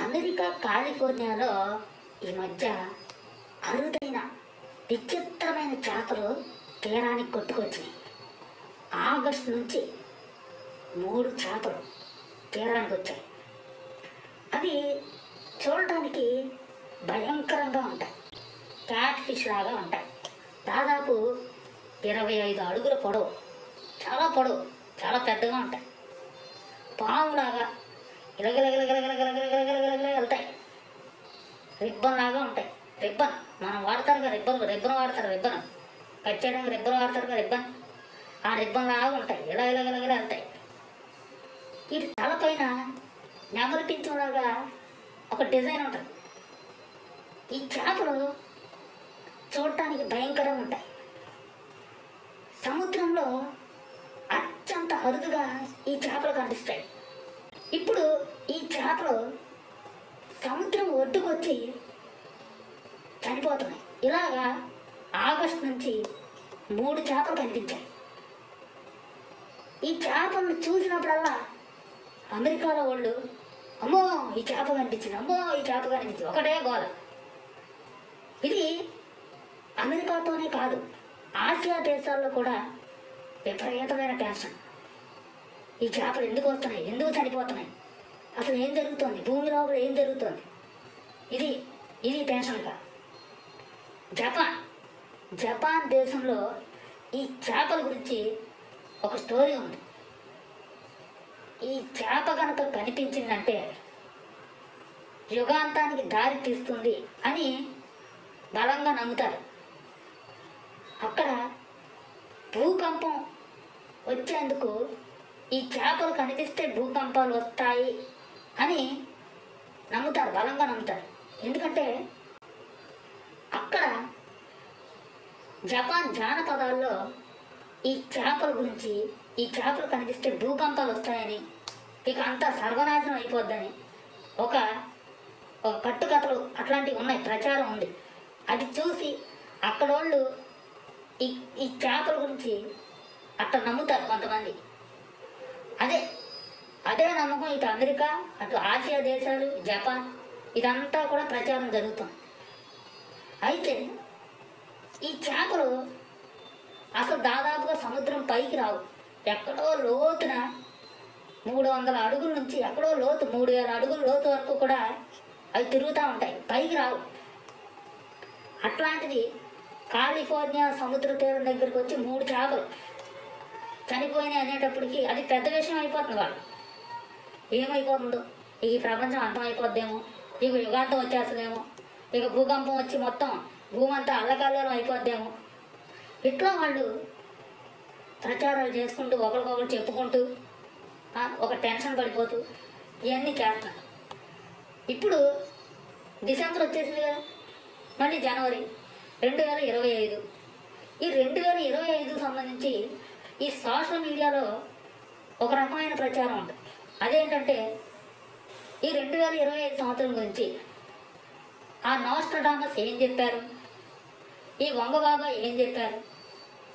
America కాలిఫోర్నియాలో ఈ మధ్య అరుదైన విచిత్రమైన చేపలు తీరానికి కొట్టుకొచ్చినాయి. ఆగస్టు నుంచి 3 చేపలు తీరానికి వచ్చాయి. అవి చూడటానికి భయంకరంగా ఉంటాయి. క్యాట్ ఫిష్ లాగా ఉంటాయి. దాదాపు 25 అడుగుల పొడవు, చాలా పెద్దగా ఉంటాయి. పాములాగా ఇలగలగలగలగలగలగలగలగలగల వెళ్తాయి. రిబ్బన్ లాగా ఉంటాయి. రిబ్బన్ మనం వాడతారు కదా, రిబ్బన్ వాడతారు. రిబ్బన్ కట్ చేయడానికి రిబ్బన్ వాడతారు కదా, రిబ్బన్. ఆ రిబ్బన్ లాగా ఉంటాయి. ఇలగలగలగల వెళ్తాయి. వీటి తలపైన నెమలి పింఛంలాగా ఒక డిజైన్ ఉంటుంది. ఈ చేపలు చూడటానికి భయంకరంగా ఉంటాయి. సముద్రంలో అత్యంత అరుదుగా ఈ చేపలు కనిపిస్తాయి. ఇప్పుడు ఈ చేపలు సముద్రం ఒడ్డుకు వచ్చి చనిపోతున్నాయి. ఇలాగా ఆగస్టు నుంచి 3 చేపలు కనిపించాయి. ఈ చేపలను చూసినప్పుడల్లా అమెరికాలో వాళ్ళు అమ్మో ఈ చేప కనిపించింది, అమ్మో ఈ చేప కనిపించింది, ఒకటే గోల. ఇది అమెరికాతోనే కాదు, ఆసియా దేశాల్లో కూడా విపరీతమైన టెన్షన్. ఈ చేపలు ఎందుకు వస్తున్నాయి, ఎందుకు చనిపోతున్నాయి, అసలు ఏం జరుగుతుంది, భూమి లోపల ఏం జరుగుతుంది, ఇది టెన్షన్గా. జపాన్ దేశంలో ఈ చేపల గురించి ఒక స్టోరీ ఉంది. ఈ చేప కనుక కనిపించిందంటే యుగాంతానికి దారి తీస్తుంది అని బలంగా నమ్ముతారు. అక్కడ భూకంపం వచ్చేందుకు ఈ చేపలు కనిపిస్తే భూకంపాలు వస్తాయి అని నమ్ముతారు, బలంగా నమ్ముతారు. ఎందుకంటే అక్కడ జపాన్ జానపదాల్లో ఈ చేపల గురించి, ఈ చేపలు కనిపిస్తే భూకంపాలు వస్తాయని, ఇక అంతా సర్వనాశనం అయిపోద్దని ఒక కట్టుకథలు అట్లాంటివి ఉన్నాయి, ప్రచారం ఉంది. అది చూసి అక్కడ వాళ్ళు ఈ చేపల గురించి అట్లా నమ్ముతారు కొంతమంది. అదే నమ్మకం ఇటు అమెరికా, అటు ఆసియా దేశాలు, జపాన్, ఇదంతా కూడా ప్రచారం జరుగుతుంది. అయితే ఈ చేపలు అసలు దాదాపుగా సముద్రం పైకి రావు. ఎక్కడో లోతున 300 అడుగుల నుంచి ఎక్కడో లోతు 3000 అడుగుల లోతు వరకు కూడా అవి తిరుగుతూ ఉంటాయి, పైకి రావు. అట్లాంటిది కాలిఫోర్నియా సముద్ర తీరం దగ్గరికి వచ్చి 3 చేపలు చనిపోయినాయి అనేటప్పటికీ అది పెద్ద విషయం అయిపోతుంది. వాళ్ళు ఏమైపోతుందో, ఈ ప్రపంచం అంతమైపోద్దేమో, ఇక యుగాంతం వచ్చేస్తుందేమో, ఇక భూకంపం వచ్చి మొత్తం భూమి అంతా అల్లకల్లోలం అయిపోద్దేమో, ఇట్లా వాళ్ళు ప్రచారాలు చేసుకుంటూ ఒకరికొకరు చెప్పుకుంటూ ఒక టెన్షన్ పడిపోతూ ఇవన్నీ చేస్తున్నారు. ఇప్పుడు డిసెంబర్ వచ్చేసింది కదా, మళ్ళీ జనవరి 2025. ఈ 2025 సంబంధించి ఈ సోషల్ మీడియాలో ఒక రకమైన ప్రచారం ఉంటుంది. అదేంటంటే ఈ 2025 సంవత్సరం గురించి ఆ నోస్ట్రడామస్ ఏం చెప్పారు, ఈ వంగబాబా ఏం చెప్పారు,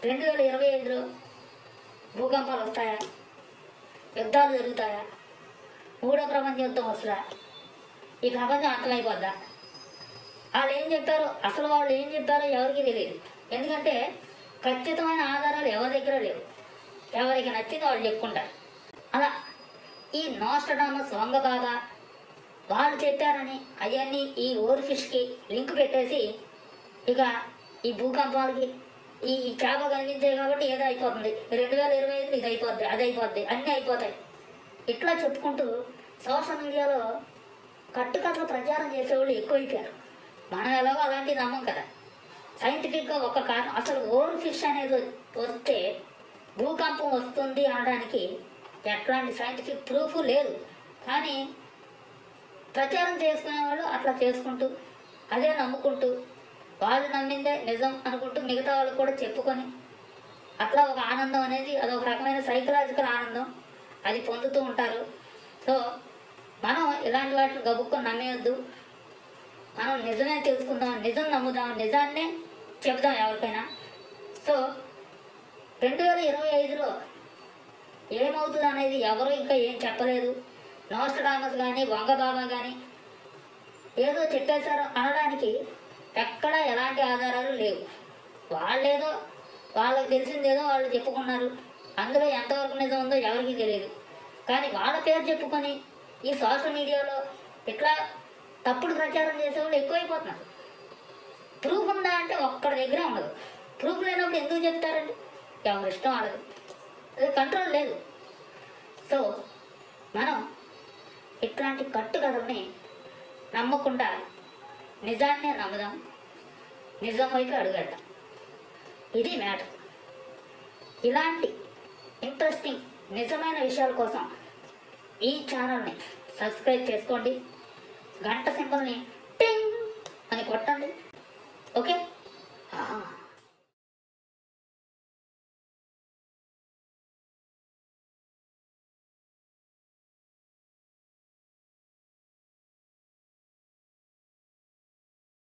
2025లో భూకంపాలు వస్తాయా, యుద్ధాలు జరుగుతాయా, 3వ ప్రపంచ యుద్ధం వస్తుందా, ఈ ప్రపంచం అంతమైపోద్దా, వాళ్ళు ఏం చెప్పారు, అసలు వాళ్ళు ఏం చెప్పారో ఎవరికి తెలియదు. ఎందుకంటే ఖచ్చితమైన ఆధారాలు ఎవరి దగ్గర లేవు, ఎవరికి నచ్చింది వాళ్ళు చెప్పుకుంటారు. అలా ఈ నోస్ట్రడామస్, వంగబాబా వాళ్ళు చెప్పారని అవన్నీ ఈ ఓర్ఫిష్కి లింక్ పెట్టేసి ఇక ఈ భూకంపాలకి ఈ చేప కనిపించాయి కాబట్టి ఏదో అయిపోతుంది, 2025 ఇది అయిపోద్ది, అది అయిపోద్ది, అన్నీ అయిపోతాయి, ఇట్లా చెప్పుకుంటూ సోషల్ మీడియాలో కట్టుకథలు ప్రచారం చేసేవాళ్ళు ఎక్కువైపోయారు. మనం ఎలాగో అలాంటివి నమ్మం కదా. సైంటిఫిక్గా ఒక కారణం, అసలు ఓర్ ఫిష్ అనేది వస్తే భూకంపం వస్తుంది అనడానికి ఎట్లాంటి సైంటిఫిక్ ప్రూఫ్ లేదు. కానీ ప్రచారం చేసుకునే వాళ్ళు అట్లా చేసుకుంటూ అదే నమ్ముకుంటూ వాళ్ళు నమ్మిందే నిజం అనుకుంటూ మిగతా వాళ్ళు కూడా చెప్పుకొని అట్లా ఒక ఆనందం అనేది, అదొక రకమైన సైకలాజికల్ ఆనందం అది పొందుతూ ఉంటారు. సో మనం ఇలాంటి వాటిని గబుక్కొని నమ్మేయొద్దు. మనం నిజమే తెలుసుకుందాం, నిజం నమ్ముదాం, నిజాన్నే చెబుదాం ఎవరికైనా. సో 2025లో ఏమవుతుంది అనేది ఎవరు ఇంకా ఏం చెప్పలేదు. నోస్ట్రడామస్ కానీ వంగబాబా కానీ ఏదో చెప్పేశారు అనడానికి ఎక్కడా ఎలాంటి ఆధారాలు లేవు. వాళ్ళేదో వాళ్ళకి తెలిసిందేదో వాళ్ళు చెప్పుకున్నారు. అందులో ఎంతవరకు నిజం ఉందో ఎవరికీ తెలియదు. కానీ వాళ్ళ పేరు చెప్పుకొని ఈ సోషల్ మీడియాలో ఇట్లా తప్పుడు ప్రచారం చేసేవాళ్ళు ఎక్కువైపోతున్నారు. ప్రూఫ్ ఉందా అంటే ఒక్కడి దగ్గర ఉండదు. ప్రూఫ్ లేనప్పుడు ఎందుకు చెప్తారండి? ఎవరి ఇష్టం వాళ్ళది, అది కంట్రోల్ లేదు. సో మనం ఇట్లాంటి కట్టుకథల్ని నమ్మకుండా నిజాన్నే నమ్ముదాం, నిజం వైపు అడుగేద్దాం. ఇది మ్యాటర్. ఇలాంటి ఇంట్రెస్టింగ్ నిజమైన విషయాల కోసం ఈ ఛానల్ని సబ్స్క్రైబ్ చేసుకోండి. గంట సింబల్ని టింగ్ అని కొట్టండి. ఓకే.